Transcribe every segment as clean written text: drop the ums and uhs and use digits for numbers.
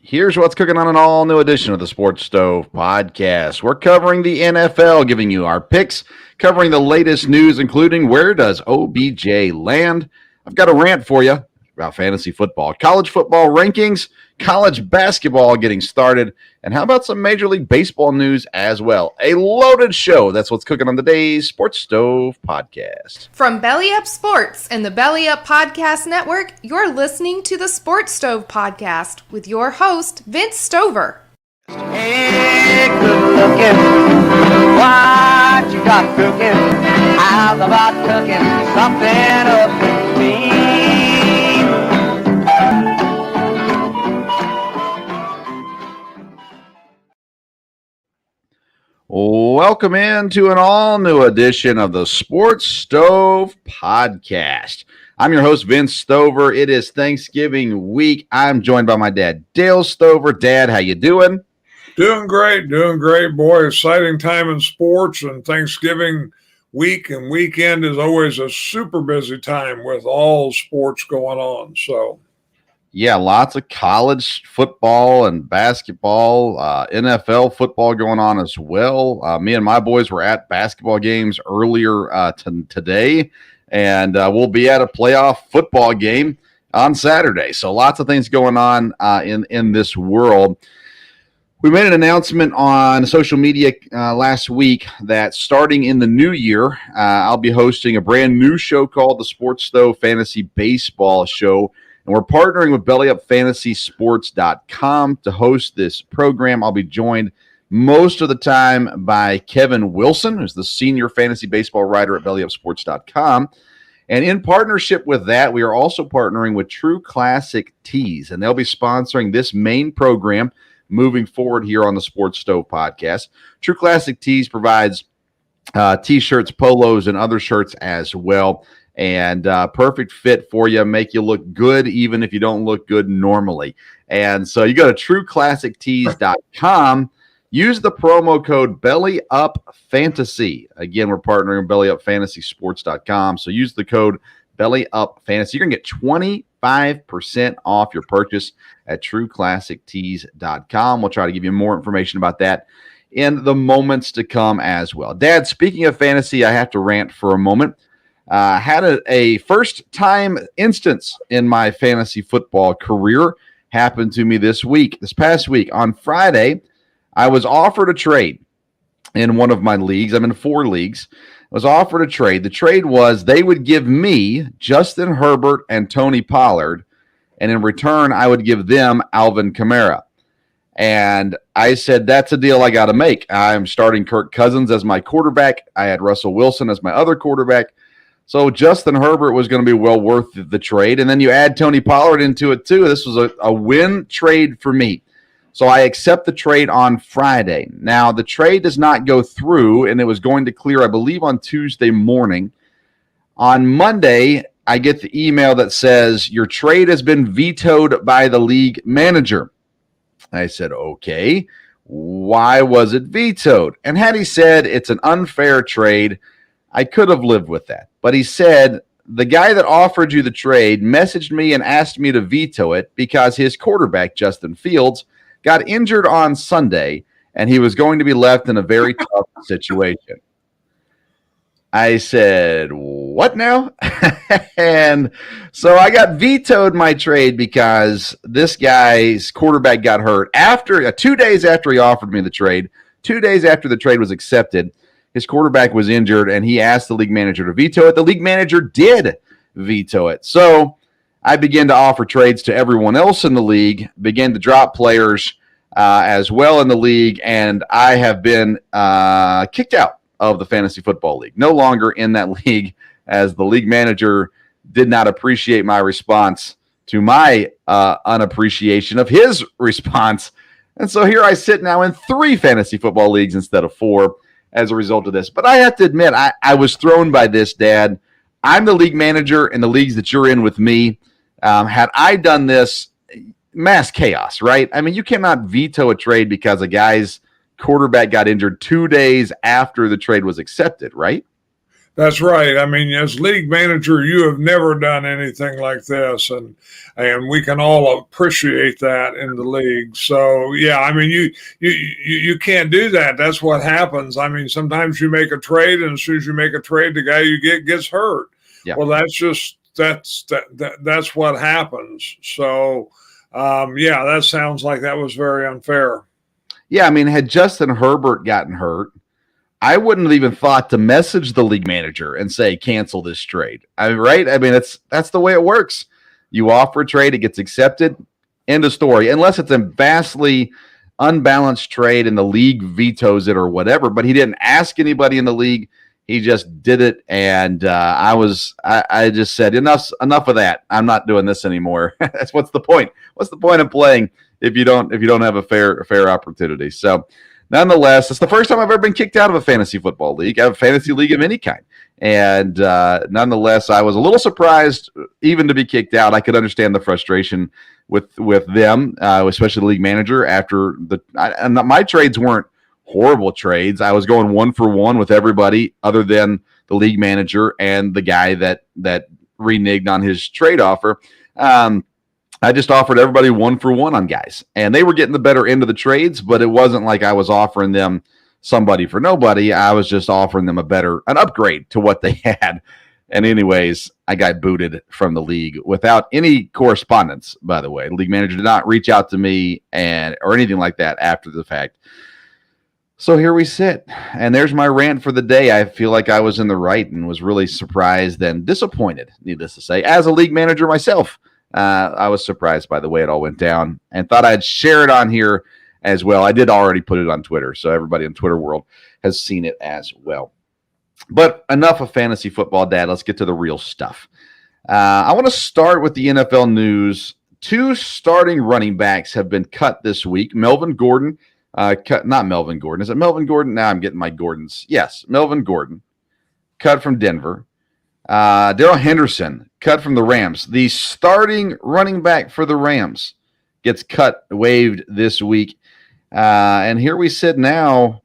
Here's what's cooking on an all-new edition of the Sports Stove podcast. We're covering the NFL, giving you our picks, covering the latest news, including where does OBJ land? I've got a rant for you about fantasy football, college football rankings, college basketball getting started, and how about some Major League Baseball news as well? A loaded show. That's what's cooking on today's Sports Stove podcast. From Belly Up Sports and the Belly Up Podcast Network, you're listening to the Sports Stove podcast with your host, Vince Stover. Hey, good looking, what you got cooking? How's about cooking something up with me? Welcome into an all-new edition of the Sports Stove podcast. I'm your host, Vince Stover. It is Thanksgiving week. I'm joined by my dad, Dale Stover. Dad, how you doing? Doing great, boy. Exciting time in sports, and Thanksgiving week and weekend is always a super busy time with all sports going on. So, yeah, lots of college football and basketball, NFL football going on as well. Me and my boys were at basketball games earlier today, and we'll be at a playoff football game on Saturday. So lots of things going on in this world. We made an announcement on social media last week that starting in the new year, I'll be hosting a brand new show called the Sports Stove Fantasy Baseball Show. And we're partnering with BellyUpFantasySports.com to host this program. I'll be joined most of the time by Kevin Wilson, who's the senior fantasy baseball writer at BellyUpSports.com. And in partnership with that, we are also partnering with True Classic Tees, and they'll be sponsoring this main program moving forward here on the Sports Stove podcast. True Classic Tees provides T-shirts, polos, and other shirts as well. And perfect fit for you, make you look good even if you don't look good normally. And so you go to trueclassictees.com, use the promo code BellyUpFantasy. Again, we're partnering with BellyUpFantasySports.com, so use the code BellyUpFantasy. You're going to get 25% off your purchase at trueclassictees.com. We'll try to give you more information about that in the moments to come as well. Dad, speaking of fantasy, I have to rant for a moment. Had a first-time instance in my fantasy football career happen to me this past week. On Friday, I was offered a trade in one of my leagues. I'm in 4 leagues. I was offered a trade. The trade was they would give me Justin Herbert and Tony Pollard, and in return, I would give them Alvin Kamara. And I said, that's a deal I got to make. I'm starting Kirk Cousins as my quarterback. I had Russell Wilson as my other quarterback. So Justin Herbert was going to be well worth the trade. And then you add Tony Pollard into it too. This was a win trade for me. So I accept the trade on Friday. Now, the trade does not go through, and it was going to clear, I believe, on Tuesday morning. On Monday, I get the email that says, your trade has been vetoed by the league manager. I said, okay, why was it vetoed? And had he said it's an unfair trade, I could have lived with that. But he said, the guy that offered you the trade messaged me and asked me to veto it because his quarterback, Justin Fields, got injured on Sunday, and he was going to be left in a very tough situation. I said, what now? And so I got vetoed my trade because this guy's quarterback got hurt. After 2 days after he offered me the trade, 2 days after the trade was accepted, his quarterback was injured, and he asked the league manager to veto it. The league manager did veto it. So I began to offer trades to everyone else in the league, began to drop players as well in the league, and I have been kicked out of the fantasy football league. No longer in that league, as the league manager did not appreciate my response to my unappreciation of his response. And so here I sit now in 3 fantasy football leagues instead of 4 as a result of this. But I have to admit, I was thrown by this, Dad. I'm the league manager in the leagues that you're in with me. Had I done this, mass chaos, right? I mean, you cannot veto a trade because a guy's quarterback got injured 2 days after the trade was accepted, right? That's right. I mean, as league manager, you have never done anything like this, and we can all appreciate that in the league. So, yeah, I mean, you can't do that. That's what happens. I mean, sometimes you make a trade, and as soon as you make a trade, the guy you get gets hurt. Yeah. Well, that's what happens. So, yeah, that sounds like that was very unfair. Yeah, I mean, had Justin Herbert gotten hurt, I wouldn't have even thought to message the league manager and say, cancel this trade. Right? I mean, that's the way it works. You offer a trade, it gets accepted, end of story, unless it's a vastly unbalanced trade and the league vetoes it or whatever. But he didn't ask anybody in the league. He just did it. And I just said, enough of that. I'm not doing this anymore. What's the point? What's the point of playing if you don't have a fair opportunity? So, nonetheless, it's the first time I've ever been kicked out of a fantasy football league, a fantasy league of any kind. And nonetheless, I was a little surprised even to be kicked out. I could understand the frustration with them, especially the league manager. After my trades weren't horrible trades. I was going 1-for-1 with everybody other than the league manager and the guy that reneged on his trade offer. I just offered everybody 1-for-1 on guys, and they were getting the better end of the trades, but it wasn't like I was offering them somebody for nobody. I was just offering them an upgrade to what they had. And anyways, I got booted from the league without any correspondence, by the way. The league manager did not reach out to me or anything like that after the fact. So here we sit, and there's my rant for the day. I feel like I was in the right and was really surprised and disappointed, needless to say, as a league manager myself. I was surprised by the way it all went down and thought I'd share it on here as well. I did already put it on Twitter, so everybody in Twitter world has seen it as well. But enough of fantasy football, Dad. Let's get to the real stuff. I want to start with the NFL news. 2 starting running backs have been cut this week. Melvin Gordon, not Melvin Gordon. Is it Melvin Gordon? Now I'm getting my Gordons. Yes, Melvin Gordon, cut from Denver. Darrell Henderson, cut from the Rams. The starting running back for the Rams gets waived this week. And here we sit now,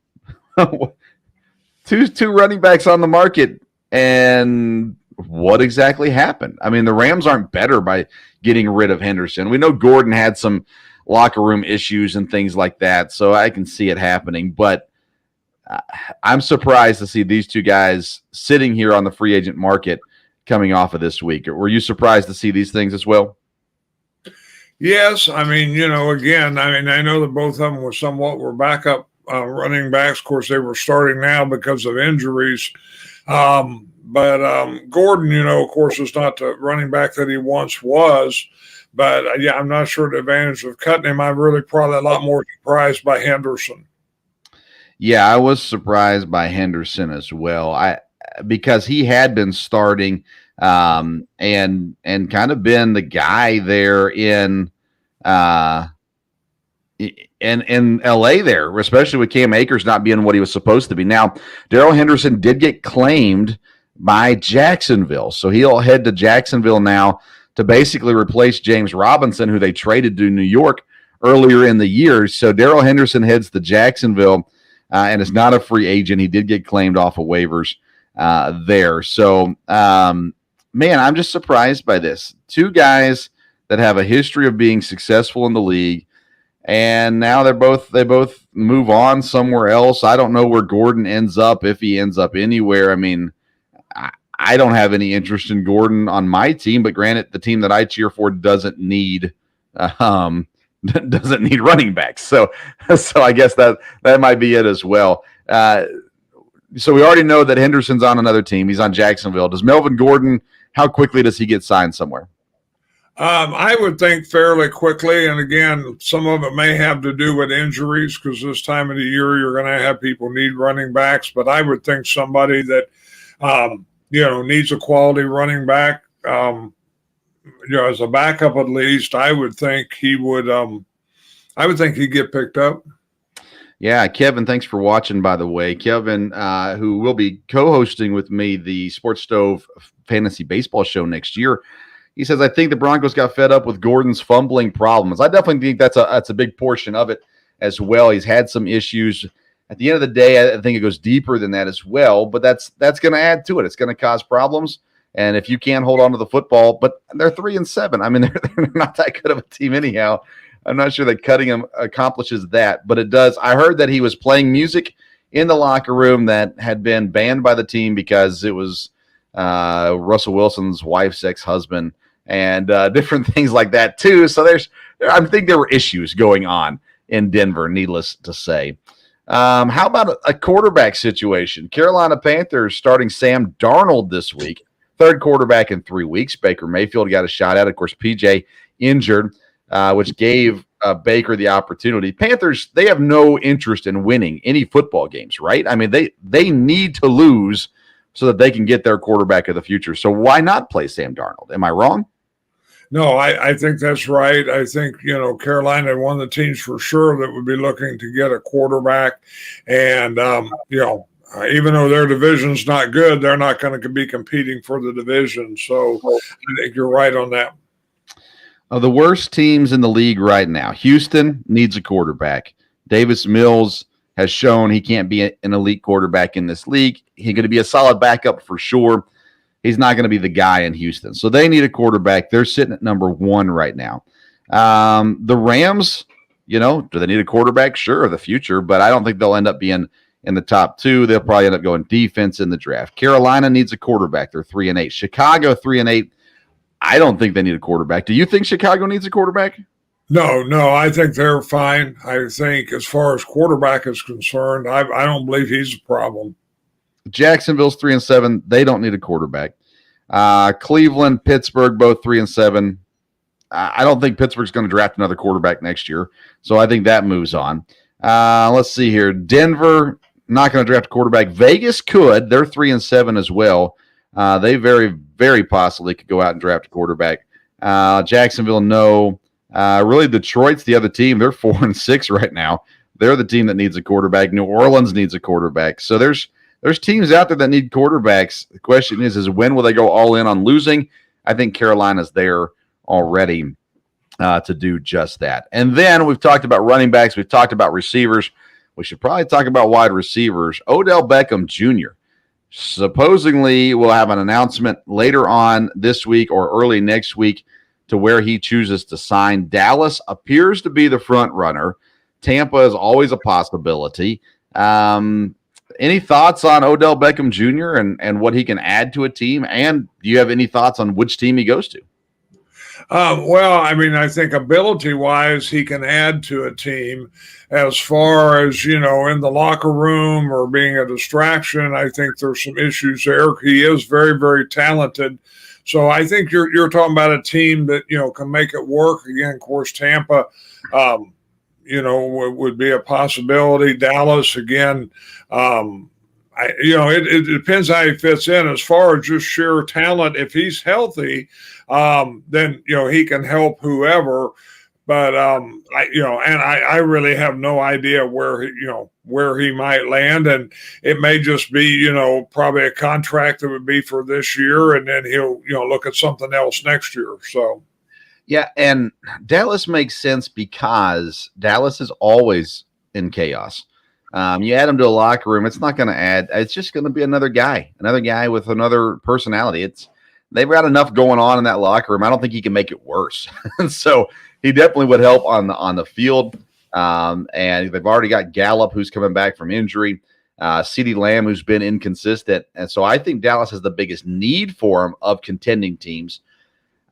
two running backs on the market. And what exactly happened? I mean, the Rams aren't better by getting rid of Henderson. We know Gordon had some locker room issues and things like that, so I can see it happening. But I'm surprised to see these 2 guys sitting here on the free agent market coming off of this week. Were you surprised to see these things as well? Yes. I mean, again, I know that both of them were backup running backs. Of course, they were starting now because of injuries. But Gordon, of course, is not the running back that he once was. But, yeah, I'm not sure the advantage of cutting him. I'm really probably a lot more surprised by Henderson. Yeah, I was surprised by Henderson as well. Because he had been starting and kind of been the guy there in LA there, especially with Cam Akers not being what he was supposed to be. Now, Darrell Henderson did get claimed by Jacksonville, so he'll head to Jacksonville now to basically replace James Robinson, who they traded to New York earlier in the year. So Darrell Henderson heads to Jacksonville. And is not a free agent. He did get claimed off of waivers there. So, man, I'm just surprised by this. 2 guys that have a history of being successful in the league, and now they both move on somewhere else. I don't know where Gordon ends up, if he ends up anywhere. I mean, I don't have any interest in Gordon on my team, but granted, the team that I cheer for doesn't need running backs. So I guess that might be it as well. So we already know that Henderson's on another team. He's on Jacksonville. Does Melvin Gordon, how quickly does he get signed somewhere? I would think fairly quickly. And again, some of it may have to do with injuries because this time of the year, you're going to have people need running backs. But I would think somebody that, needs a quality running back, as a backup at least, I would think he would. I would think he'd get picked up. Yeah, Kevin, thanks for watching. By the way, Kevin, who will be co-hosting with me the Sports Stove Fantasy Baseball Show next year, he says, "I think the Broncos got fed up with Gordon's fumbling problems." I definitely think that's a big portion of it as well. He's had some issues At the end of the day, I think it goes deeper than that as well, but that's going to add to it. It's going to cause problems. And if you can't hold on to the football, but they're 3-7. I mean, they're not that good of a team anyhow. I'm not sure that cutting him accomplishes that, but it does. I heard that he was playing music in the locker room that had been banned by the team because it was Russell Wilson's wife's ex-husband and different things like that too. So I think there were issues going on in Denver, needless to say. How about a quarterback situation? Carolina Panthers starting Sam Darnold this week, third quarterback in 3 weeks. Baker Mayfield got a shot at it. Of course, PJ injured, which gave Baker the opportunity. Panthers, they have no interest in winning any football games, right? I mean, they need to lose so that they can get their quarterback of the future. So why not play Sam Darnold? Am I wrong? No, I think that's right. I think, Carolina, one of the teams for sure that would be looking to get a quarterback. And, even though their division's not good, they're not going to be competing for the division. So I think you're right on that. The worst teams in the league right now. Houston needs a quarterback. Davis Mills has shown he can't be an elite quarterback in this league. He's going to be a solid backup for sure. He's not going to be the guy in Houston. So they need a quarterback. They're sitting at number 1 right now. The Rams, do they need a quarterback? Sure, the future, but I don't think they'll end up being in the top 2. They'll probably end up going defense in the draft. Carolina needs a quarterback. They're 3-8. Chicago 3-8. I don't think they need a quarterback. Do you think Chicago needs a quarterback? No, I think they're fine. I think as far as quarterback is concerned, I don't believe he's a problem. Jacksonville's 3-7. They don't need a quarterback. Cleveland, Pittsburgh, both 3-7. I don't think Pittsburgh's going to draft another quarterback next year, so I think that moves on. Let's see here. Denver, not going to draft a quarterback. Vegas could. They're 3-7 as well. They very, very possibly could go out and draft a quarterback. Jacksonville, no. Really, Detroit's the other team. They're 4-6 right now. They're the team that needs a quarterback. New Orleans needs a quarterback. So there's teams out there that need quarterbacks. The question is when will they go all in on losing? I think Carolina's there already to do just that. And then we've talked about running backs. We've talked about receivers. We should probably talk about wide receivers. Odell Beckham Jr. supposedly will have an announcement later on this week or early next week to where he chooses to sign. Dallas appears to be the front runner. Tampa is always a possibility. Any thoughts on Odell Beckham Jr. and what he can add to a team? And do you have any thoughts on which team he goes to? I think ability-wise, he can add to a team. As far as, in the locker room or being a distraction, I think there's some issues there. He is very, very talented. So I think you're talking about a team that, can make it work. Again, of course, Tampa, would be a possibility. Dallas, again, it depends how he fits in. As far as just sheer talent, if he's healthy, then he can help whoever. But I really have no idea where he might land, and it may just be probably a contract that would be for this year, and then he'll look at something else next year. So. Yeah, and Dallas makes sense because Dallas is always in chaos. You add him to a locker room, it's not going to add. It's just going to be another guy with another personality. They've got enough going on in that locker room. I don't think he can make it worse. So he definitely would help on the field. And they've already got Gallup, who's coming back from injury. CeeDee Lamb, who's been inconsistent. And so I think Dallas has the biggest need for him of contending teams.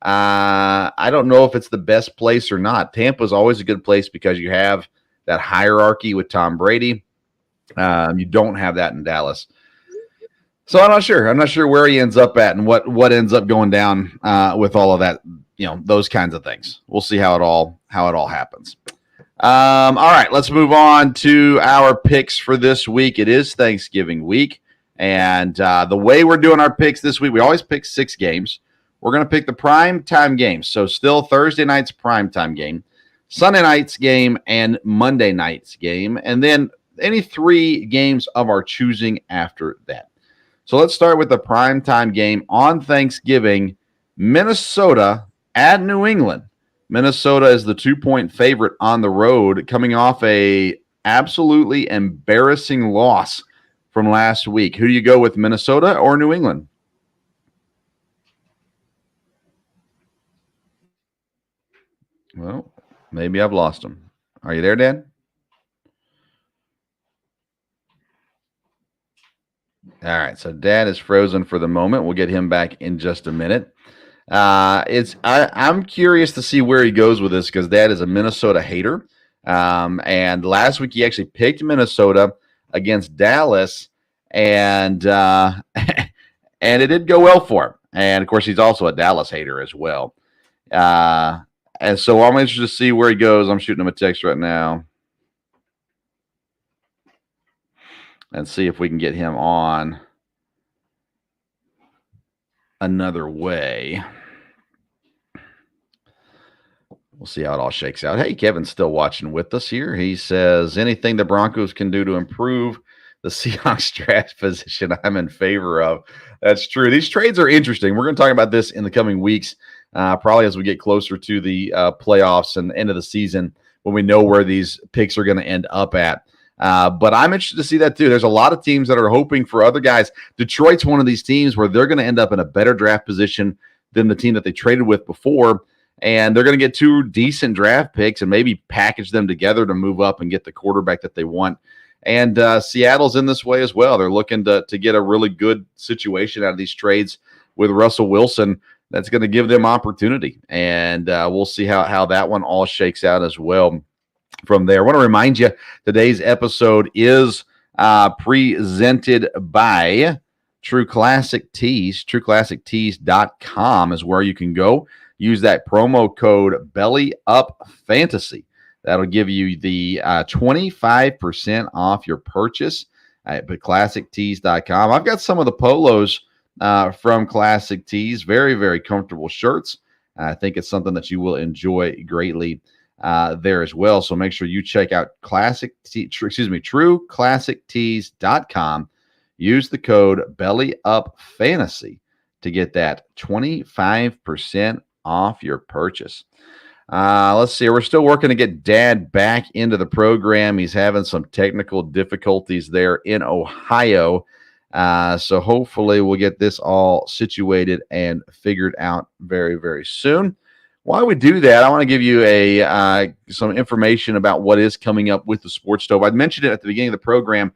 I don't know if it's the best place or not. Tampa's always a good place because you have that hierarchy with Tom Brady. You don't have that in Dallas. So I'm not sure. I'm not sure where he ends up at and what ends up going down with all of that, those kinds of things. We'll see how it all happens. All right, let's move on to our picks for this week. It is Thanksgiving week, and the way we're doing our picks this week, we always pick 6 games. We're going to pick the prime time games. So still Thursday night's prime time game, Sunday night's game, and Monday night's game, and then any 3 games of our choosing after that. So let's start with the prime time game on Thanksgiving, Minnesota at New England. Minnesota is the 2-point favorite on the road, coming off a absolutely embarrassing loss from last week. Who do you go with, Minnesota or New England? Well, maybe I've lost him. Are you there, Dan? All right, so Dad is frozen for the moment. We'll get him back in just a minute. I'm curious to see where he goes with this because Dad is a Minnesota hater. And last week he actually picked Minnesota against Dallas, and and it did go well for him. And of course, he's also a Dallas hater as well. And so I'm interested to see where he goes. I'm shooting him a text right now and see if we can get him on another way. We'll see how it all shakes out. Hey, Kevin's still watching with us here. He says, anything the Broncos can do to improve the Seahawks draft position, I'm in favor of. That's true. These trades are interesting. We're going to talk about this in the coming weeks, probably as we get closer to the playoffs and the end of the season when we know where these picks are going to end up at. But I'm interested to see that too. There's a lot of teams that are hoping for other guys. Detroit's one of these teams where they're going to end up in a better draft position than the team that they traded with before. And they're going to get 2 decent draft picks and maybe package them together to move up and get the quarterback that they want. And Seattle's in this way as well. They're looking to get a really good situation out of these trades with Russell Wilson. That's going to give them opportunity. And we'll see how that one all shakes out as well from there. I want to remind you, today's episode is presented by True Classic Tees. TrueClassicTees.com is where you can go. Use that promo code BellyUpFantasy. That'll give you the 25% off your purchase at ClassicTees.com. I've got some of the polos from Classic Tees. Very, very comfortable shirts. I think it's something that you will enjoy greatly there as well. So make sure you check out TrueClassicTees.com. Use the code BellyUpFantasy to get that 25% off your purchase. Let's see. We're still working to get Dad back into the program. He's having some technical difficulties there in Ohio. So hopefully we'll get this all situated and figured out very, very soon. While we do that, I want to give you some information about what is coming up with the Sports Stove. I mentioned it at the beginning of the program.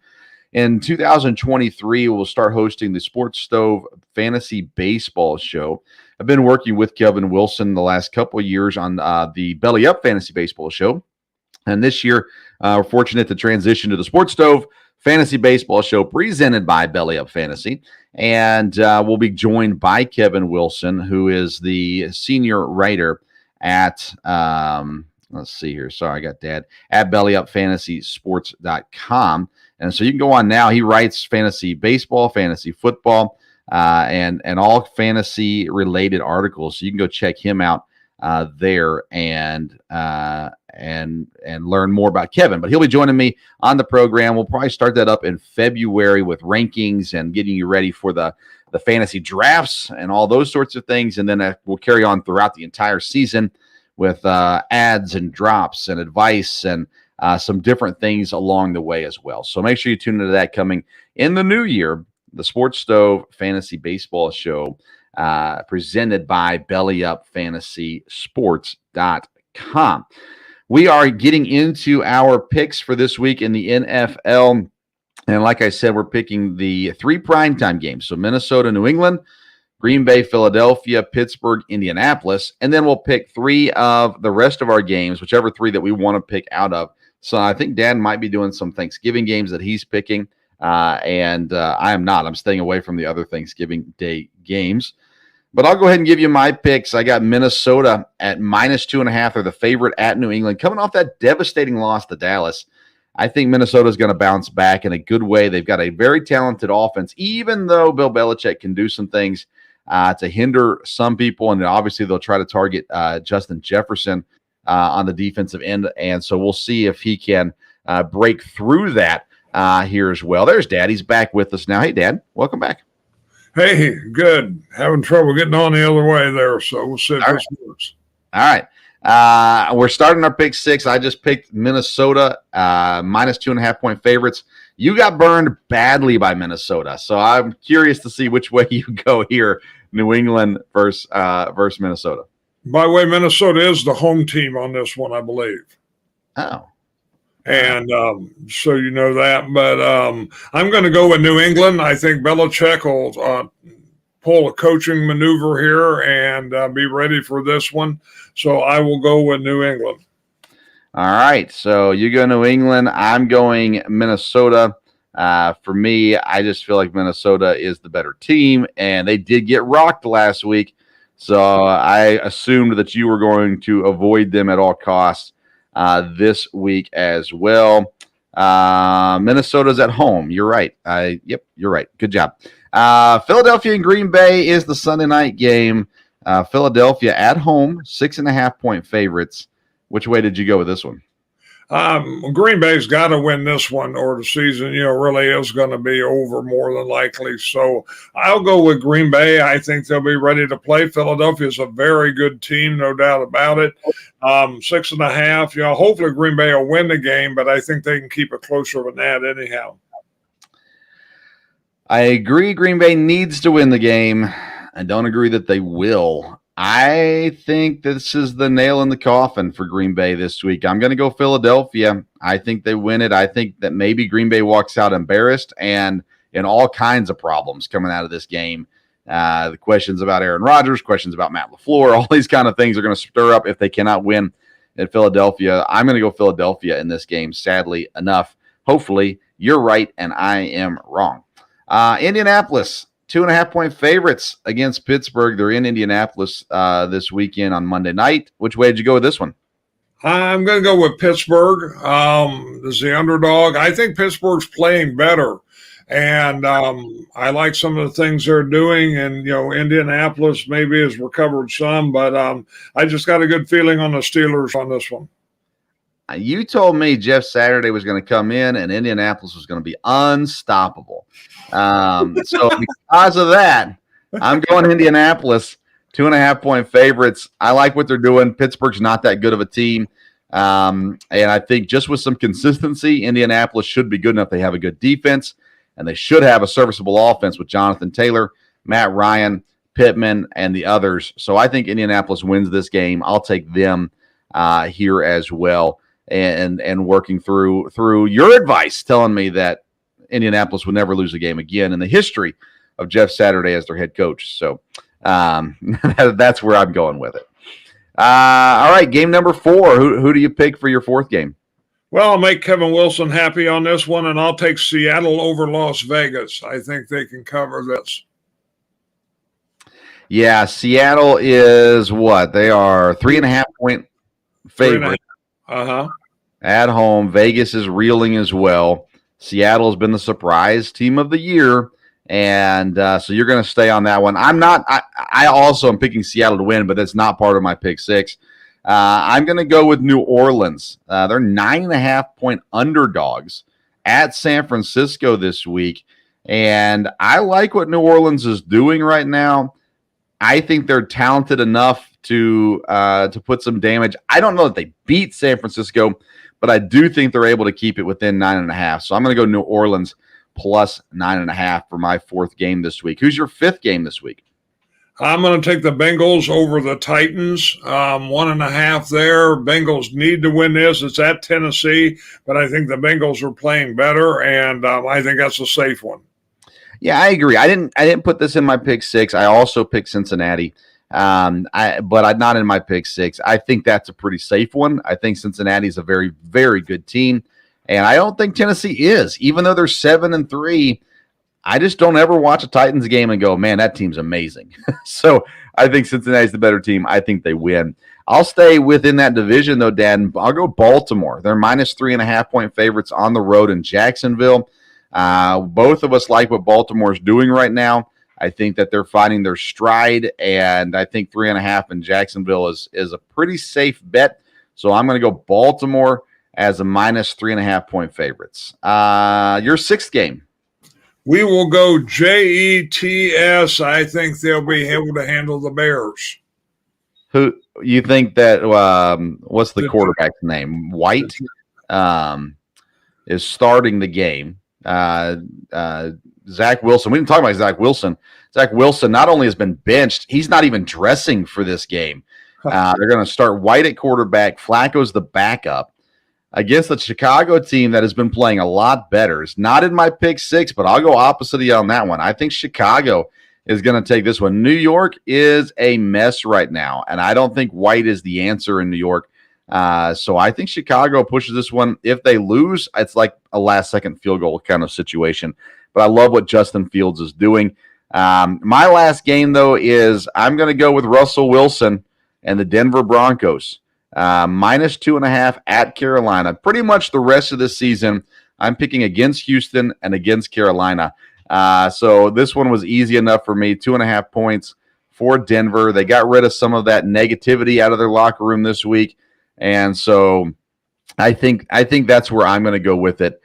In 2023, we'll start hosting the Sports Stove Fantasy Baseball Show. I've been working with Kevin Wilson the last couple of years on the Belly Up Fantasy Baseball Show. And this year, we're fortunate to transition to the Sports Stove Fantasy Baseball Show presented by Belly Up Fantasy. And we'll be joined by Kevin Wilson, who is the senior writer at, let's see here. Sorry, I got Dad. At BellyUpFantasySports.com. And so you can go on now. He writes fantasy baseball, fantasy football, and all fantasy related articles. So you can go check him out there and learn more about Kevin. But he'll be joining me on the program. We'll probably start that up in February with rankings and getting you ready for the fantasy drafts and all those sorts of things. And then we'll carry on throughout the entire season with ads and drops and advice and some different things along the way as well. So make sure you tune into that coming in the new year, the Sports Stove Fantasy Baseball Show, presented by BellyUpFantasySports.com. We are getting into our picks for this week in the NFL. And like I said, we're picking the 3 primetime games. So Minnesota, New England, Green Bay, Philadelphia, Pittsburgh, Indianapolis. And then we'll pick 3 of the rest of our games, whichever 3 that we want to pick out of. So I think Dad might be doing some Thanksgiving games that he's picking. And I am not. I'm staying away from the other Thanksgiving Day games. But I'll go ahead and give you my picks. I got Minnesota at -2.5. They're the favorite at New England. Coming off that devastating loss to Dallas, I think Minnesota is going to bounce back in a good way. They've got a very talented offense, even though Bill Belichick can do some things to hinder some people. And obviously they'll try to target Justin Jefferson on the defensive end. And so we'll see if he can break through that here as well. There's Dad. He's back with us now. Hey, Dad. Welcome back. Hey, good. Having trouble getting on the other way there, so we'll see if this works. All right. We're starting our pick 6. I just picked Minnesota, minus 2.5-point favorites. You got burned badly by Minnesota, so I'm curious to see which way you go here, New England versus Minnesota. By the way, Minnesota is the home team on this one, I believe. Oh. And so you know that. But I'm going to go with New England. I think Belichick will pull a coaching maneuver here and be ready for this one. So I will go with New England. All right. So you go New England. I'm going Minnesota. For me, I just feel like Minnesota is the better team, and they did get rocked last week. So I assumed that you were going to avoid them at all costs this week as well. Minnesota's at home. You're right. Yep, you're right. Good job. Philadelphia and Green Bay is the Sunday night game. Philadelphia at home, 6.5-point favorites. Which way did you go with this one? Green Bay's got to win this one, or the season, really is going to be over more than likely. So I'll go with Green Bay. I think they'll be ready to play. Philadelphia is a very good team, no doubt about it. 6.5. Hopefully Green Bay will win the game, but I think they can keep it closer than that anyhow. I agree Green Bay needs to win the game. I don't agree that they will. I think this is the nail in the coffin for Green Bay this week. I'm going to go Philadelphia. I think they win it. I think that maybe Green Bay walks out embarrassed and in all kinds of problems coming out of this game. The questions about Aaron Rodgers, questions about Matt LaFleur, all these kind of things are going to stir up if they cannot win at Philadelphia. I'm going to go Philadelphia in this game, sadly enough. Hopefully, you're right and I am wrong. Indianapolis. 2.5-point favorites against Pittsburgh. They're in Indianapolis this weekend on Monday night. Which way did you go with this one? I'm going to go with Pittsburgh as the underdog. I think Pittsburgh's playing better, and I like some of the things they're doing. And, Indianapolis maybe has recovered some, but I just got a good feeling on the Steelers on this one. You told me Jeff Saturday was going to come in and Indianapolis was going to be unstoppable. So because of that, I'm going Indianapolis, 2.5-point favorites. I like what they're doing. Pittsburgh's not that good of a team. And I think just with some consistency, Indianapolis should be good enough. They have a good defense, and they should have a serviceable offense with Jonathan Taylor, Matt Ryan, Pittman, and the others. So I think Indianapolis wins this game. I'll take them here as well. And working through your advice, telling me that Indianapolis would never lose a game again in the history of Jeff Saturday as their head coach. So that's where I'm going with it. All right, game number 4. Who do you pick for your fourth game? Well, I'll make Kevin Wilson happy on this one, and I'll take Seattle over Las Vegas. I think they can cover this. Yeah, Seattle is what? They are 3.5-point favorite. At home. Vegas is reeling as well. Seattle's been the surprise team of the year, and so you're going to stay on that one. I also am picking Seattle to win, but that's not part of my pick 6. I'm going to go with New Orleans. They're 9.5-point underdogs at San Francisco this week, and I like what New Orleans is doing right now. I think they're talented enough to put some damage. I don't know that they beat San Francisco, but I do think they're able to keep it within 9.5. So I'm going to go New Orleans plus 9.5 for my fourth game this week. Who's your fifth game this week? I'm going to take the Bengals over the Titans, 1.5 there. Bengals need to win this. It's at Tennessee, but I think the Bengals are playing better, and I think that's a safe one. Yeah, I agree. I didn't put this in my pick 6. I also picked Cincinnati, but I'm not in my pick 6. I think that's a pretty safe one. I think Cincinnati's a very, very good team, and I don't think Tennessee is. Even though they're 7-3, I just don't ever watch a Titans game and go, man, that team's amazing. So I think Cincinnati's the better team. I think they win. I'll stay within that division, though, Dad. I'll go Baltimore. They're minus 3.5-point favorites on the road in Jacksonville. Both of us like what Baltimore's doing right now. I think that they're finding their stride, and I think 3.5 in Jacksonville is a pretty safe bet. So I'm going to go Baltimore as a minus 3.5-point favorites. Your sixth game. We will go Jets. I think they'll be able to handle the Bears. Who you think that? What's the quarterback's name? White is starting the game. Zach Wilson. We didn't talk about Zach Wilson. Zach Wilson not only has been benched, he's not even dressing for this game. They're going to start White at quarterback. Flacco's the backup against the Chicago team that has been playing a lot better. It's not in my pick six, but I'll go opposite of you on that one. I think Chicago is going to take this one. New York is a mess right now, and I don't think White is the answer in New York. So I think Chicago pushes this one. If they lose, it's like a last-second field goal kind of situation. But I love what Justin Fields is doing. My last game, though, is I'm going to go with Russell Wilson and the Denver Broncos. -2.5 at Carolina. Pretty much the rest of the season, I'm picking against Houston and against Carolina. So this one was easy enough for me. 2.5 points for Denver. They got rid of some of that negativity out of their locker room this week. And so I think that's where I'm going to go with it,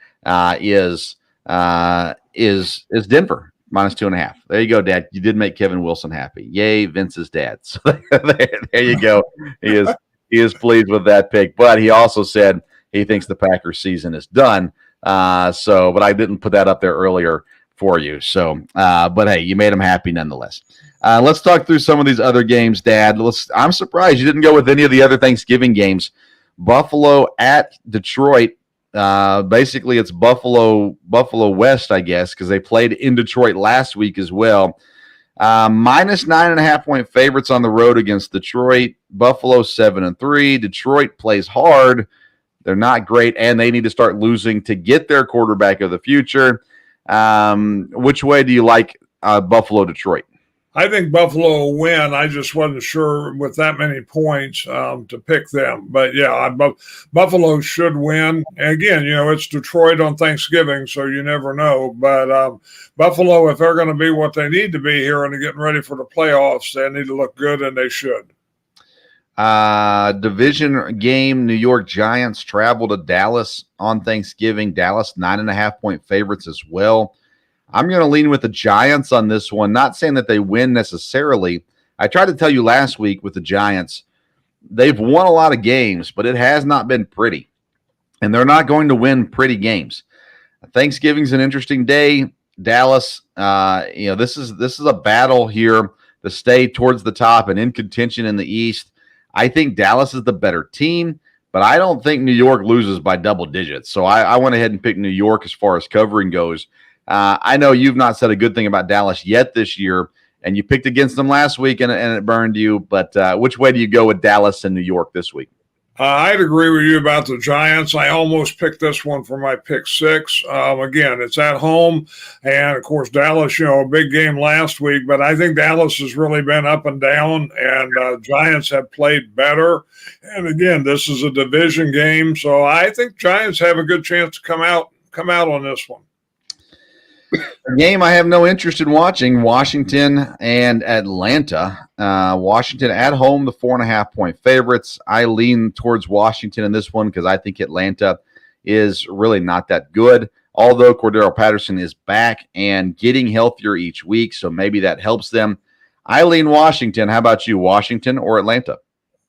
is Denver -2.5. There you go, Dad. You did make Kevin Wilson happy. Yay, Vince's dad. So there you go. He is pleased with that pick. But he also said he thinks the Packers season is done. But I didn't put that up there earlier for you. So, but hey, you made him happy nonetheless. Let's talk through some of these other games, Dad. I'm surprised you didn't go with any of the other Thanksgiving games. Buffalo at Detroit. Basically, it's Buffalo West, I guess, because they played in Detroit last week as well. -9.5 point favorites on the road against Detroit. Buffalo 7-3. Detroit plays hard. They're not great, and they need to start losing to get their quarterback of the future. Which way do you like Buffalo Detroit? I think Buffalo will win. I just wasn't sure with that many points to pick them. But, yeah, Buffalo should win. And again, it's Detroit on Thanksgiving, so you never know. But Buffalo, if they're going to be what they need to be here and they're getting ready for the playoffs, they need to look good, and they should. Division game, New York Giants travel to Dallas on Thanksgiving. Dallas 9.5 point favorites as well. I'm going to lean with the Giants on this one. Not saying that they win necessarily. I tried to tell you last week with the Giants, they've won a lot of games, but it has not been pretty. And they're not going to win pretty games. Thanksgiving's an interesting day. Dallas, this is a battle here to stay towards the top and in contention in the East. I think Dallas is the better team, but I don't think New York loses by double digits. So I went ahead and picked New York as far as covering goes. I know you've not said a good thing about Dallas yet this year, and you picked against them last week, and it burned you. But which way do you go with Dallas and New York this week? I'd agree with you about the Giants. I almost picked this one for my pick six. Again, it's at home. And, of course, Dallas, a big game last week. But I think Dallas has really been up and down, and Giants have played better. And, again, this is a division game. So I think Giants have a good chance to come out on this one. A game I have no interest in watching, Washington and Atlanta. Washington at home, the 4.5 point favorites. I lean towards Washington in this one because I think Atlanta is really not that good, although Cordero Patterson is back and getting healthier each week, so maybe that helps them. I lean Washington. How about you, Washington or Atlanta?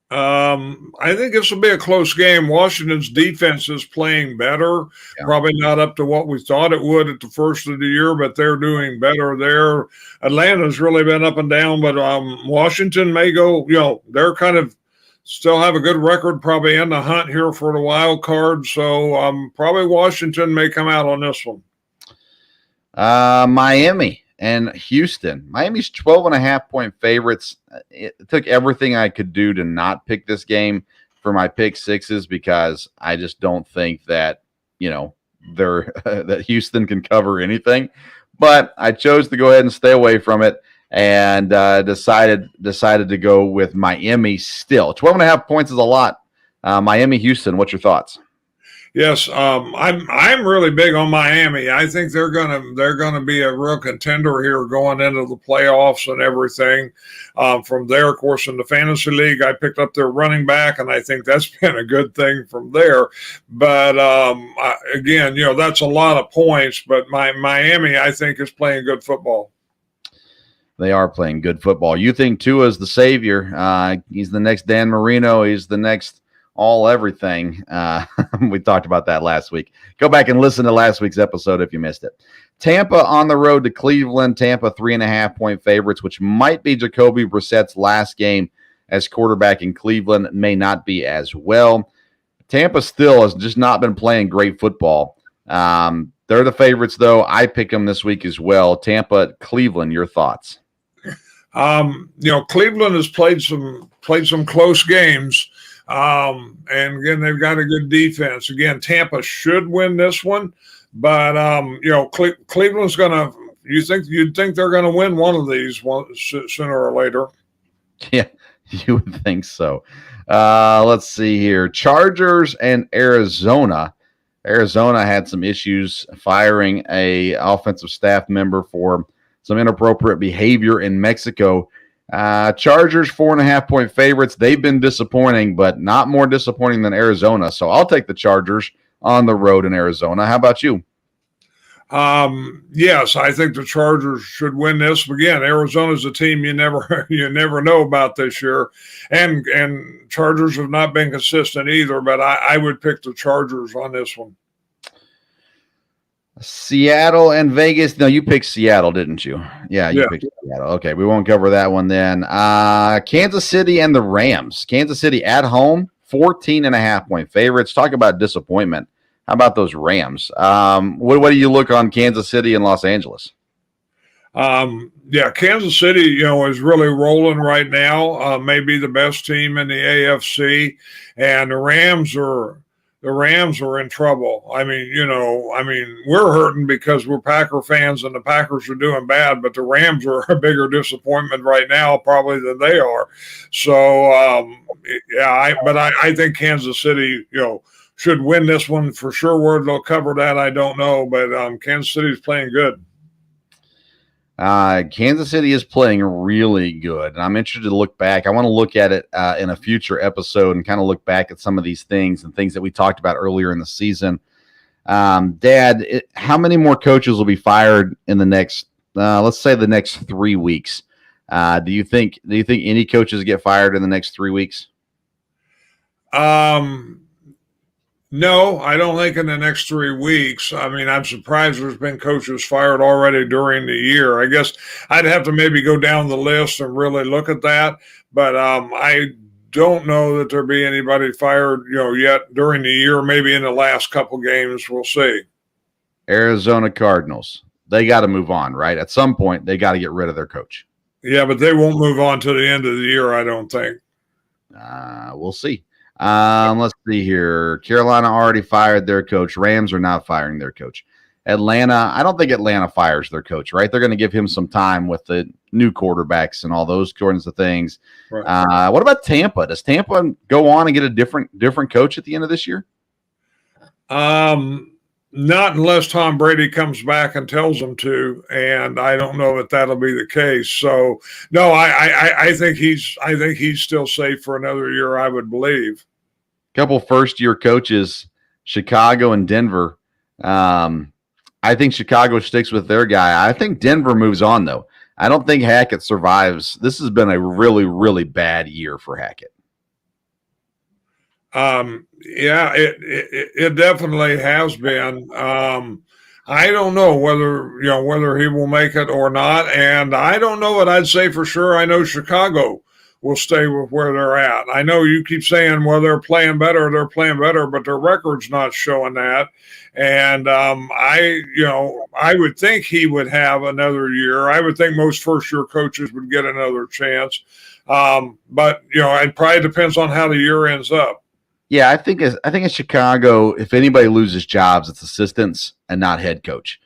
I think this will be a close game. Washington's defense is playing better. Yeah. Probably not up to what we thought it would at the first of the year, but they're doing better there. Atlanta's really been up and down, but Washington may go, they're kind of still have a good record, probably in the hunt here for the wild card. So probably Washington may come out on this one. Miami and Houston. Miami's 12.5 point favorites. It took everything I could do to not pick this game for my pick sixes because I just don't think that, that Houston can cover anything. But I chose to go ahead and stay away from it and decided to go with Miami still. 12.5 points is a lot. Miami, Houston, what's your thoughts? Yes, I'm really big on Miami. I think they're gonna be a real contender here going into the playoffs and everything. From there, of course, in the fantasy league, I picked up their running back, and I think that's been a good thing from there. But again, that's a lot of points. But Miami, I think, is playing good football. They are playing good football. You think Tua's the savior. He's the next Dan Marino. He's the next all everything. We talked about that last week. Go back and listen to last week's episode if you missed it. Tampa on the road to Cleveland. Tampa 3.5-point favorites, which might be Jacoby Brissett's last game as quarterback in Cleveland. May not be as well. Tampa still has just not been playing great football. They're the favorites, though. I pick them this week as well. Tampa, Cleveland, your thoughts? Cleveland has played some close games, and again, they've got a good defense. Again, Tampa should win this one, but Cleveland's gonna. You'd think they're gonna win one of these sooner or later. Yeah, you would think so. Let's see here. Chargers and Arizona. Arizona had some issues firing a offensive staff member for some inappropriate behavior in Mexico. Chargers 4.5-point favorites. They've been disappointing, but not more disappointing than Arizona. So I'll take the Chargers on the road in Arizona. How about you? Yes, I think the Chargers should win this. Again, Arizona's a team you never know about this year, and Chargers have not been consistent either. But I would pick the Chargers on this one. Seattle and Vegas. No, you picked Seattle, didn't you? Yeah, you picked Seattle. Okay, we won't cover that one then. Kansas City and the Rams. Kansas City at home, 14.5-point favorites. Talk about disappointment. How about those Rams? What do you look on Kansas City and Los Angeles? Kansas City, is really rolling right now. Maybe the best team in the AFC, and the Rams are in trouble. We're hurting because we're Packer fans and the Packers are doing bad, but the Rams are a bigger disappointment right now probably than they are. So, I think Kansas City, should win this one for sure. Where they'll cover that, I don't know, but Kansas City is playing good. Kansas City is playing really good, and I'm interested to look back. I want to look at it in a future episode and kind of look back at some of these things and things that we talked about earlier in the season. Dad, how many more coaches will be fired in the next, let's say, the next 3 weeks? Do you think any coaches get fired in the next 3 weeks? No, I don't think in the next 3 weeks. I'm surprised there's been coaches fired already during the year. I guess I'd have to maybe go down the list and really look at that. But I don't know that there'll be anybody fired, yet during the year. Maybe in the last couple games, we'll see. Arizona Cardinals. They got to move on, right? At some point, they got to get rid of their coach. Yeah, but they won't move on to the end of the year, I don't think. We'll see. Let's see here. Carolina already fired their coach. Rams are not firing their coach. Atlanta, I don't think Atlanta fires their coach, right? They're going to give him some time with the new quarterbacks and all those kinds of things. Right. What about Tampa? Does Tampa go on and get a different coach at the end of this year? Not unless Tom Brady comes back and tells them to, and I don't know that that'll be the case. So, no, I think he's still safe for another year, I would believe. Couple first-year coaches, Chicago and Denver. I think Chicago sticks with their guy. I think Denver moves on, though. I don't think Hackett survives. This has been a really, really bad year for Hackett. It definitely has been. I don't know whether he will make it or not, and I don't know what I'd say for sure. I know Chicago will stay with where they're at. I know you keep saying, well, they're playing better, but their record's not showing that. And I would think he would have another year. I would think most first-year coaches would get another chance. But it probably depends on how the year ends up. Yeah, I think in Chicago, if anybody loses jobs, it's assistants and not head coach.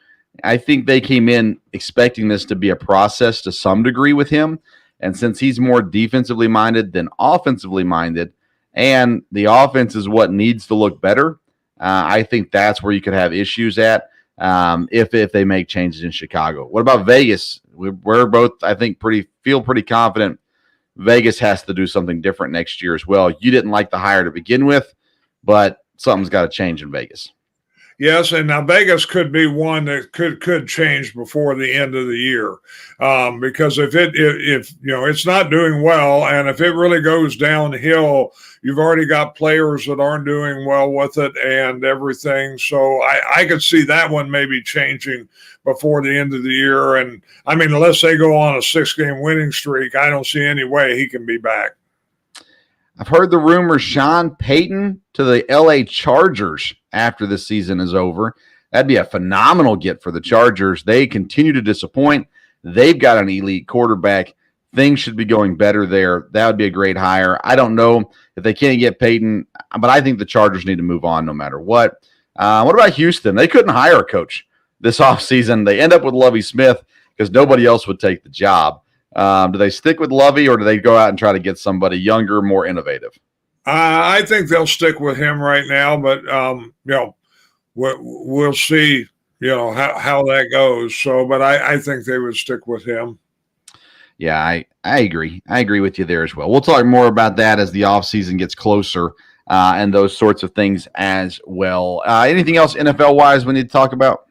I think they came in expecting this to be a process to some degree with him. And since he's more defensively minded than offensively minded, and the offense is what needs to look better, I think that's where you could have issues at if they make changes in Chicago. What about Vegas? We're both, I think, feel pretty confident Vegas has to do something different next year as well. You didn't like the hire to begin with, but something's got to change in Vegas. Yes, and now Vegas could be one that could change before the end of the year, because if it's not doing well, and if it really goes downhill, you've already got players that aren't doing well with it and everything. So I could see that one maybe changing before the end of the year. And I mean, unless they go on a 6-game winning streak, I don't see any way he can be back. I've heard the rumor Sean Payton to the LA Chargers after this season is over. That'd be a phenomenal get for the Chargers. They continue to disappoint. They've got an elite quarterback. Things should be going better there. That would be a great hire. I don't know if they can't get Payton, but I think the Chargers need to move on no matter what. What about Houston? They couldn't hire a coach this offseason. They end up with Lovie Smith because nobody else would take the job. Do they stick with Lovie, or do they go out and try to get somebody younger, more innovative? I think they'll stick with him right now, but we'll see. How that goes. So, but I think they would stick with him. Yeah, I agree. I agree with you there as well. We'll talk more about that as the offseason gets closer and those sorts of things as well. Anything else NFL-wise we need to talk about?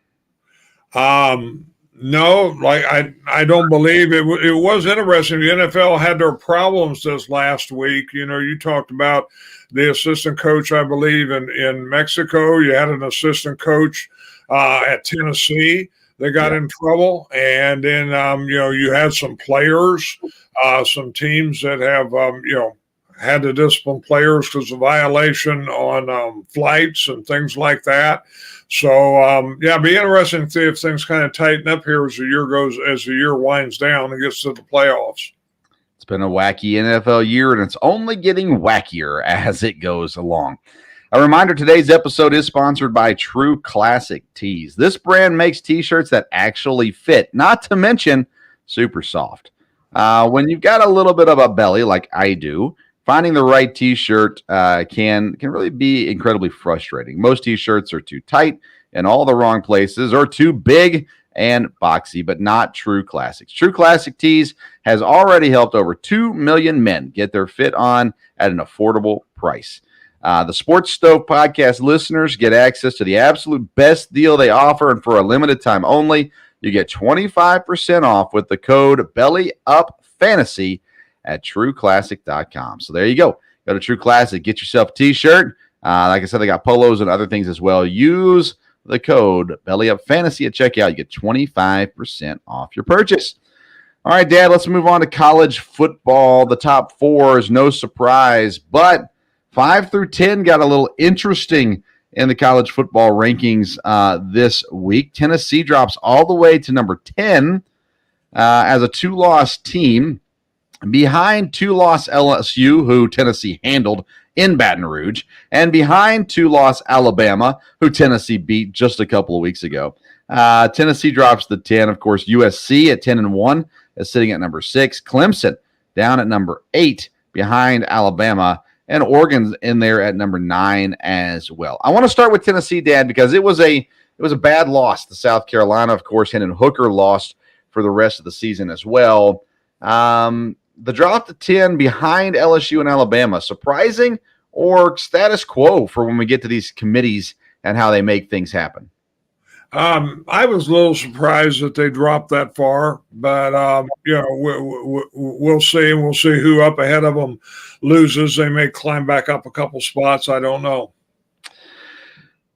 No, like I don't believe it. It was interesting. The NFL had their problems this last week. You talked about the assistant coach, I believe, in Mexico. You had an assistant coach at Tennessee. They got in trouble. And then, you had some players, some teams that have, had to discipline players because of violation on flights and things like that. So, it'd be interesting to see if things kind of tighten up here as the year winds down and gets to the playoffs. It's been a wacky NFL year, and it's only getting wackier as it goes along. A reminder, today's episode is sponsored by True Classic Tees. This brand makes T-shirts that actually fit, not to mention super soft. When you've got a little bit of a belly like I do, finding the right T-shirt can really be incredibly frustrating. Most T-shirts are too tight in all the wrong places or too big and boxy, but not True Classics. True Classic Tees has already helped over 2 million men get their fit on at an affordable price. The Sports Stove podcast listeners get access to the absolute best deal they offer, and for a limited time only, you get 25% off with the code BELLYUPFANTASY at TrueClassic.com. So there you go. Go to True Classic, get yourself a T-shirt. Like I said, they got polos and other things as well. Use the code BELLYUPFANTASY at checkout. You get 25% off your purchase. All right, Dad, let's move on to college football. The top four is no surprise, but 5 through 10 got a little interesting in the college football rankings this week. Tennessee drops all the way to number 10 as a 2-loss team, behind 2-loss LSU, who Tennessee handled in Baton Rouge, and behind 2-loss Alabama, who Tennessee beat just a couple of weeks ago. Tennessee drops to 10. Of course, USC at 10-1 is sitting at number 6. Clemson down at number 8 behind Alabama. And Oregon's in there at number 9 as well. I want to start with Tennessee, Dad, because it was a bad loss to South Carolina. Of course, Hendon Hooker lost for the rest of the season as well. The drop to 10 behind LSU and Alabama, surprising or status quo for when we get to these committees and how they make things happen? I was a little surprised that they dropped that far, but we'll see, and we'll see who up ahead of them loses. They may climb back up a couple spots. I don't know.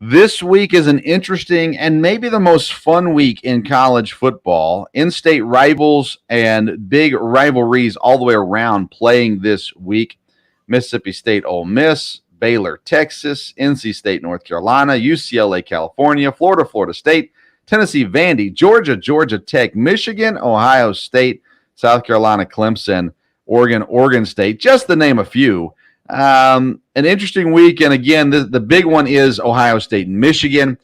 This week is an interesting and maybe the most fun week in college football. In-state rivals and big rivalries all the way around playing this week. Mississippi State, Ole Miss, Baylor, Texas, NC State, North Carolina, UCLA, California, Florida, Florida State, Tennessee, Vandy, Georgia, Georgia Tech, Michigan, Ohio State, South Carolina, Clemson, Oregon, Oregon State, just to name a few. An interesting week, and again, the big one is Ohio State and Michigan,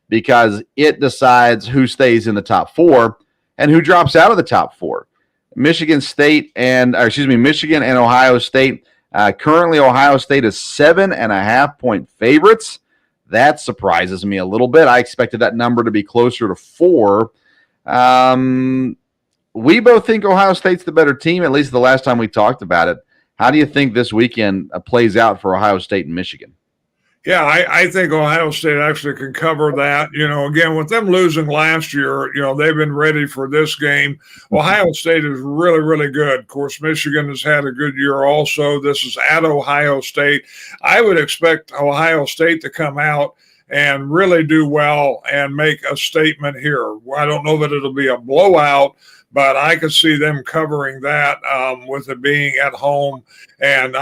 because it decides who stays in the top 4 and who drops out of the top 4. Michigan and Ohio State. Currently, Ohio State is 7.5-point favorites. That surprises me a little bit. I expected that number to be closer to 4. We both think Ohio State's the better team, at least the last time we talked about it. How do you think this weekend plays out for Ohio State and Michigan? Yeah, I think Ohio State actually can cover that. Again, with them losing last year, they've been ready for this game. Ohio State is really, really good. Of course, Michigan has had a good year also. This is at Ohio State. I would expect Ohio State to come out and really do well and make a statement here. I don't know that it'll be a blowout, but I could see them covering that with it being at home. And,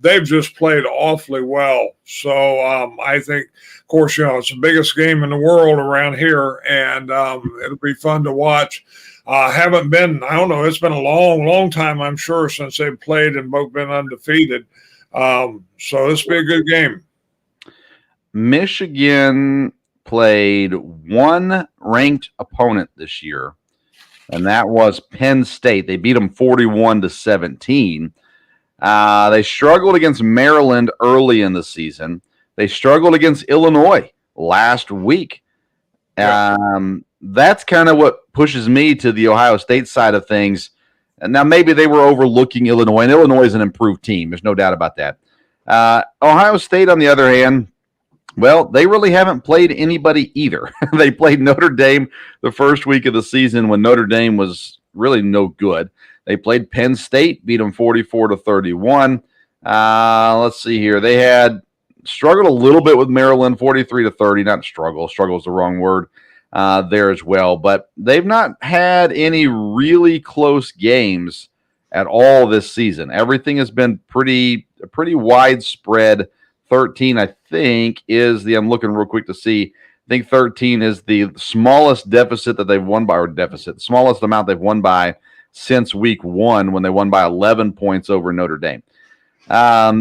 they've just played awfully well. So I think, of course, it's the biggest game in the world around here, and it'll be fun to watch. Haven't been, I don't know, it's been a long, long time, I'm sure, since they've played and both been undefeated. So this will be a good game. Michigan played one ranked opponent this year, and that was Penn State. They beat them 41-17. They struggled against Maryland early in the season. They struggled against Illinois last week. That's kind of what pushes me to the Ohio State side of things. And now maybe they were overlooking Illinois, and Illinois is an improved team. There's no doubt about that. Ohio State, on the other hand, well, they really haven't played anybody either. They played Notre Dame the first week of the season when Notre Dame was really no good. They played Penn State, beat them 44-31. Let's see here. They had struggled a little bit with Maryland, 43-30. Not struggle. Struggle is the wrong word there as well. But they've not had any really close games at all this season. Everything has been pretty widespread. 13, I think, I'm looking real quick to see. I think 13 is the smallest deficit that they've won by, or deficit, the smallest amount they've won by since week 1 when they won by 11 points over Notre Dame.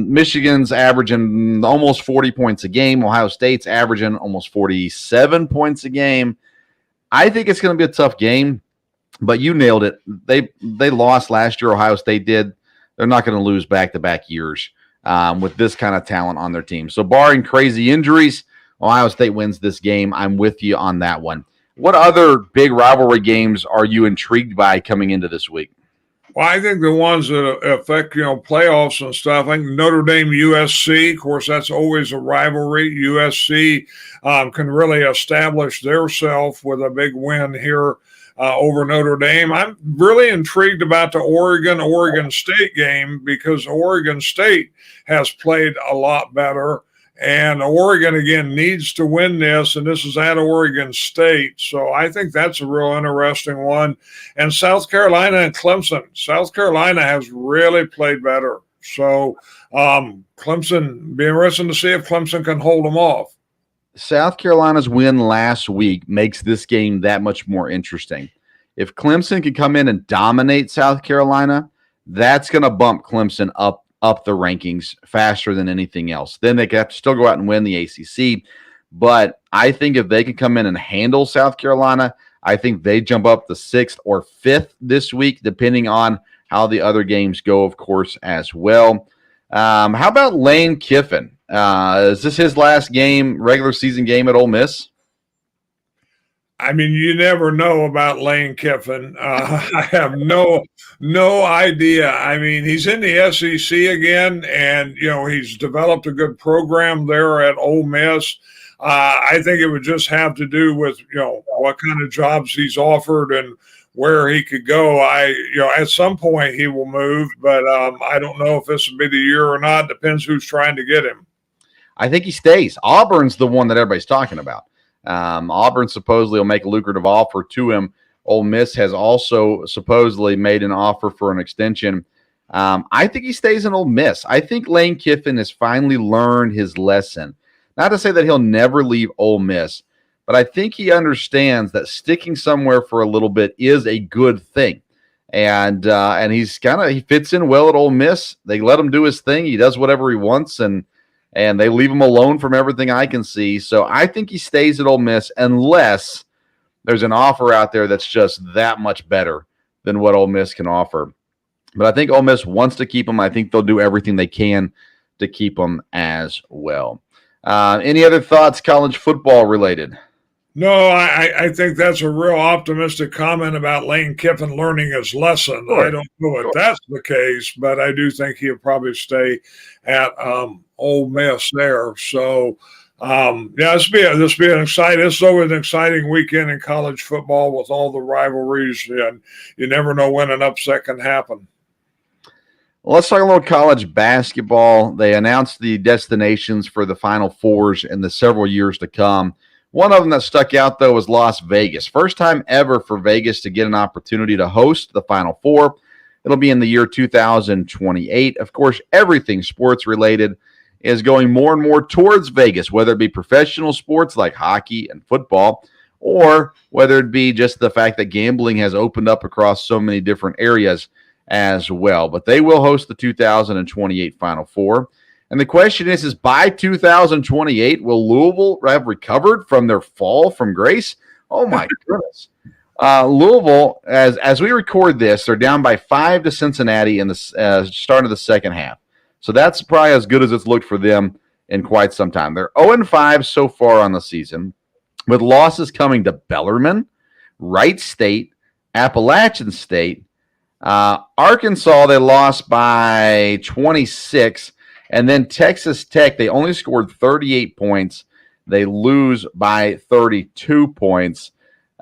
Michigan's averaging almost 40 points a game. Ohio State's averaging almost 47 points a game. I think it's going to be a tough game, but you nailed it. They lost last year, Ohio State did. They're not going to lose back-to-back years with this kind of talent on their team. So barring crazy injuries, Ohio State wins this game. I'm with you on that one. What other big rivalry games are you intrigued by coming into this week? Well, I think the ones that affect, playoffs and stuff, I think Notre Dame, USC, of course, that's always a rivalry. USC can really establish theirself with a big win here over Notre Dame. I'm really intrigued about the Oregon State game because Oregon State has played a lot better. And Oregon, again, needs to win this, and this is at Oregon State. So I think that's a real interesting one. And South Carolina and Clemson. South Carolina has really played better. So Clemson, be interesting to see if Clemson can hold them off. South Carolina's win last week makes this game that much more interesting. If Clemson can come in and dominate South Carolina, that's going to bump Clemson up the rankings faster than anything else. Then they have to still go out and win the ACC. But I think if they can come in and handle South Carolina, I think they jump up the 6th or 5th this week, depending on how the other games go, of course, as well. How about Lane Kiffin? Is this his last game, regular season game at Ole Miss? I mean, you never know about Lane Kiffin. I have no idea. I mean, he's in the SEC again, and, he's developed a good program there at Ole Miss. I think it would just have to do with, what kind of jobs he's offered and where he could go. At some point he will move, but I don't know if this will be the year or not. Depends who's trying to get him. I think he stays. Auburn's the one that everybody's talking about. Auburn supposedly will make a lucrative offer to him. Ole Miss has also supposedly made an offer for an extension. I think he stays in Ole Miss. I think Lane Kiffin has finally learned his lesson. Not to say that he'll never leave Ole Miss, but I think he understands that sticking somewhere for a little bit is a good thing. And he fits in well at Ole Miss. They let him do his thing. He does whatever he wants, and they leave him alone from everything I can see. So I think he stays at Ole Miss unless there's an offer out there that's just that much better than what Ole Miss can offer. But I think Ole Miss wants to keep him. I think they'll do everything they can to keep him as well. Any other thoughts college football related? No, I think that's a real optimistic comment about Lane Kiffin learning his lesson. Sure. I don't know if that's the case, but I do think he'll probably stay at Ole Miss there. So, yeah, this be an exciting. It's always an exciting weekend in college football with all the rivalries, and you never know when an upset can happen. Well, let's talk a little college basketball. They announced the destinations for the Final Fours in the several years to come. One of them that stuck out, though, was Las Vegas. First time ever for Vegas to get an opportunity to host the Final Four. It'll be in the year 2028. Of course, everything sports related is going more and more towards Vegas, whether it be professional sports like hockey and football, or whether it be just the fact that gambling has opened up across so many different areas as well. But they will host the 2028 Final Four. And the question is by 2028, will Louisville have recovered from their fall from grace? Oh, my goodness. Louisville, as we record this, they're down by 5 to Cincinnati in the start of the second half. So that's probably as good as it's looked for them in quite some time. They're 0-5 so far on the season, with losses coming to Bellarmine, Wright State, Appalachian State. Arkansas, they lost by 26. And then Texas Tech, they only scored 38 points. They lose by 32 points.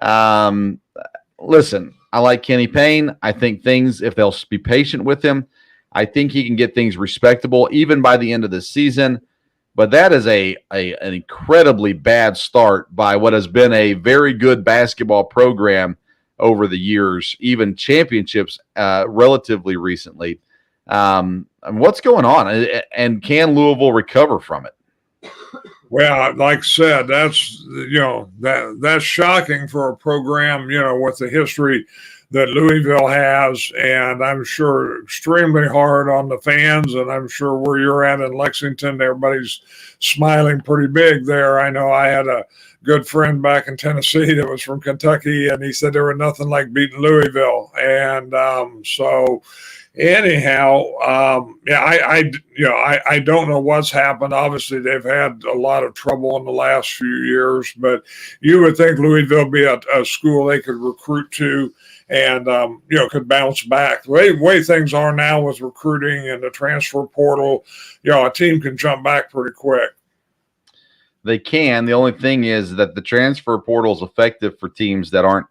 Listen, I like Kenny Payne. I think things, if they'll be patient with him, I think he can get things respectable even by the end of the season. But that is an incredibly bad start by what has been a very good basketball program over the years, even championships relatively recently. What's going on, and can Louisville recover from it? Well, like I said, that's that's shocking for a program with the history that Louisville has, and I'm sure extremely hard on the fans. And I'm sure where you're at in Lexington, everybody's smiling pretty big there. I know I had a good friend back in Tennessee that was from Kentucky, and he said there was nothing like beating Louisville, and so. Anyhow, I don't know what's happened. Obviously, they've had a lot of trouble in the last few years, but you would think Louisville would be a school they could recruit to and, could bounce back. The way things are now with recruiting and the transfer portal, a team can jump back pretty quick. They can. The only thing is that the transfer portal is effective for teams that aren't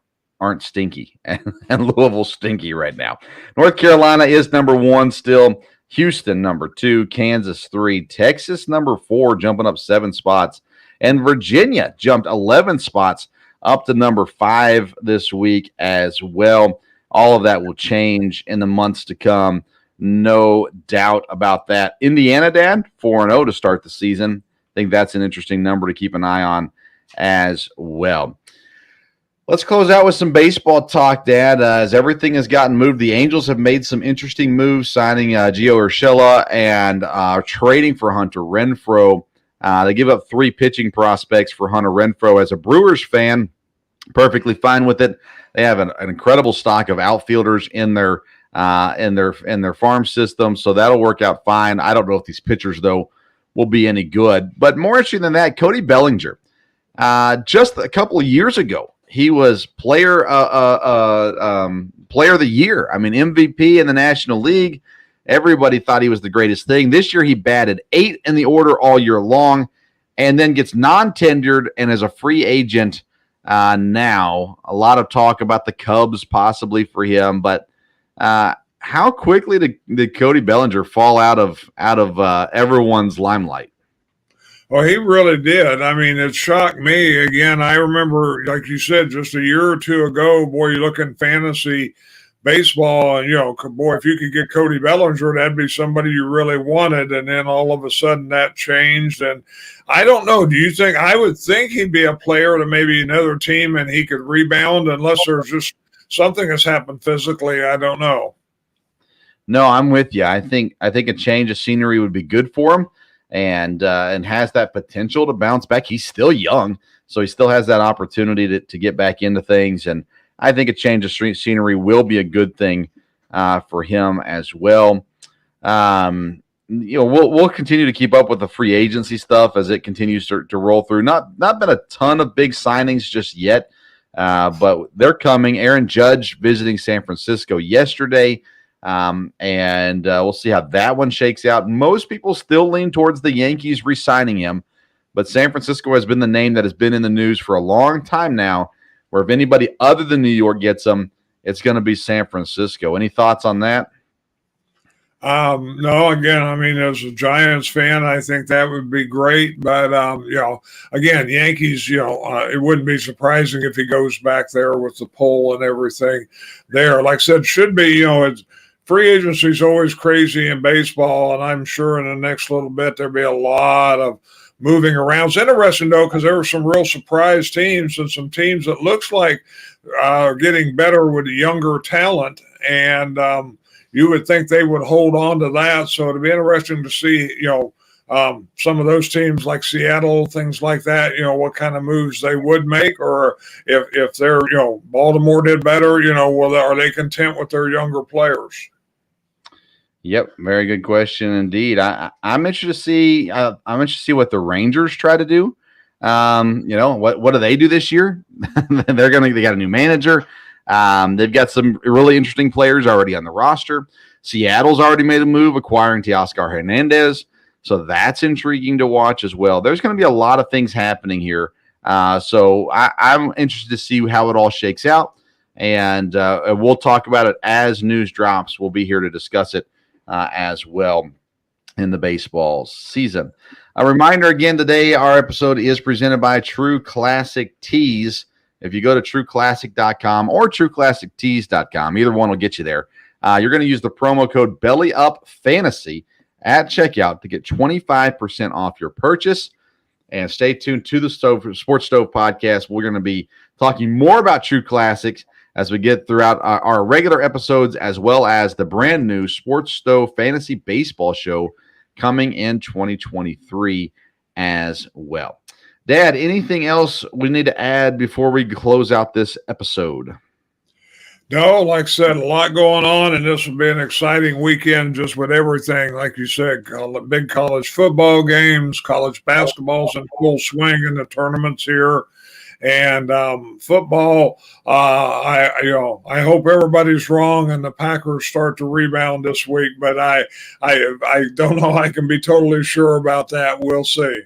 stinky, and Louisville's stinky right now. North Carolina is number 1 still. Houston number 2, Kansas 3, Texas number 4, jumping up 7 spots, and Virginia jumped 11 spots up to number 5 this week as well. All of that will change in the months to come, no doubt about that. Indiana, Dad, 4-0 to start the season. I think that's an interesting number to keep an eye on as well. Let's close out with some baseball talk, Dad. As everything has gotten moved, the Angels have made some interesting moves, signing Gio Urshela and trading for Hunter Renfroe. They give up 3 pitching prospects for Hunter Renfroe. As a Brewers fan, perfectly fine with it. They have an incredible stock of outfielders in their farm system, so that'll work out fine. I don't know if these pitchers, though, will be any good. But more interesting than that, Cody Bellinger. Just a couple of years ago, he was player of the year. I mean, MVP in the National League. Everybody thought he was the greatest thing. This year he batted 8 in the order all year long and then gets non-tendered and is a free agent now. A lot of talk about the Cubs possibly for him, but how quickly did Cody Bellinger fall out of everyone's limelight? Well, he really did. I mean, it shocked me. Again, I remember, like you said, just a year or two ago, boy, you look in fantasy baseball and, boy, if you could get Cody Bellinger, that'd be somebody you really wanted. And then all of a sudden that changed. And I don't know. I would think he'd be a player to maybe another team and he could rebound unless there's just something has happened physically. I don't know. No, I'm with you. I think a change of scenery would be good for him. And has that potential to bounce back. He's still young, so he still has that opportunity to get back into things. And I think a change of scenery will be a good thing for him as well. we'll continue to keep up with the free agency stuff as it continues to roll through. Not been a ton of big signings just yet, but they're coming. Aaron Judge visiting San Francisco yesterday, and we'll see how that one shakes out. Most people still lean towards the Yankees re-signing him, but San Francisco has been the name that has been in the news for a long time now, where if anybody other than New York gets him, it's going to be San Francisco. Any thoughts on that? No, again, I mean, as a Giants fan, I think that would be great. But, again, Yankees, it wouldn't be surprising if he goes back there with the poll and everything there. Like I said, should be, free agency is always crazy in baseball, and I'm sure in the next little bit there'll be a lot of moving around. It's interesting, though, because there were some real surprise teams and some teams that looks like are getting better with the younger talent, and you would think they would hold on to that. So it'd be interesting to see, some of those teams like Seattle, things like that, what kind of moves they would make, or if they're, Baltimore did better, are they content with their younger players? Yep, very good question indeed. I'm interested to see. I'm interested to see what the Rangers try to do. What do they do this year? They got a new manager. They've got some really interesting players already on the roster. Seattle's already made a move acquiring Teoscar Hernandez, so that's intriguing to watch as well. There's going to be a lot of things happening here, so I'm interested to see how it all shakes out, and we'll talk about it as news drops. We'll be here to discuss it as well in the baseball season. A reminder again today, our episode is presented by True Classic Tees. If you go to trueclassic.com or trueclassictees.com, either one will get you there. You're going to use the promo code BELLYUPFANTASY at checkout to get 25% off your purchase. And stay tuned to the Sports Stove podcast. We're going to be talking more about True Classics as we get throughout our regular episodes, as well as the brand new Sports Stove Fantasy Baseball Show coming in 2023 as well. Dad, anything else we need to add before we close out this episode? No, like I said, a lot going on, and this will be an exciting weekend just with everything. Like you said, big college football games, college basketball's in full swing in the tournaments here. And football, I hope everybody's wrong and the Packers start to rebound this week, but I don't know. I can be totally sure about that. We'll see.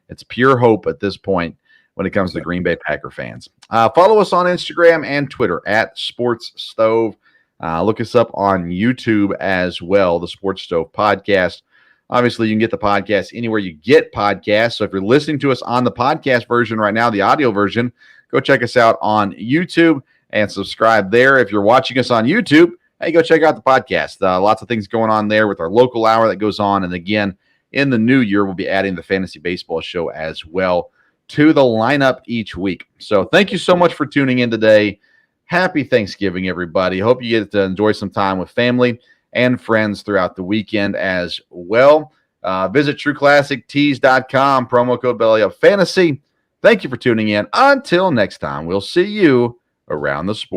It's pure hope at this point when it comes to Green Bay Packer fans. Follow us on Instagram and Twitter at Sports Stove. Look us up on YouTube as well, the Sports Stove Podcast. Obviously, you can get the podcast anywhere you get podcasts. So if you're listening to us on the podcast version right now, the audio version, go check us out on YouTube and subscribe there. If you're watching us on YouTube, hey, go check out the podcast. Lots of things going on there with our local hour that goes on. And again, in the new year, we'll be adding the Fantasy Baseball Show as well to the lineup each week. So thank you so much for tuning in today. Happy Thanksgiving, everybody. Hope you get to enjoy some time with family and friends throughout the weekend as well. Visit trueclassictees.com, promo code BELLYUPFANTASY. Thank you for tuning in. Until next time, we'll see you around the sport.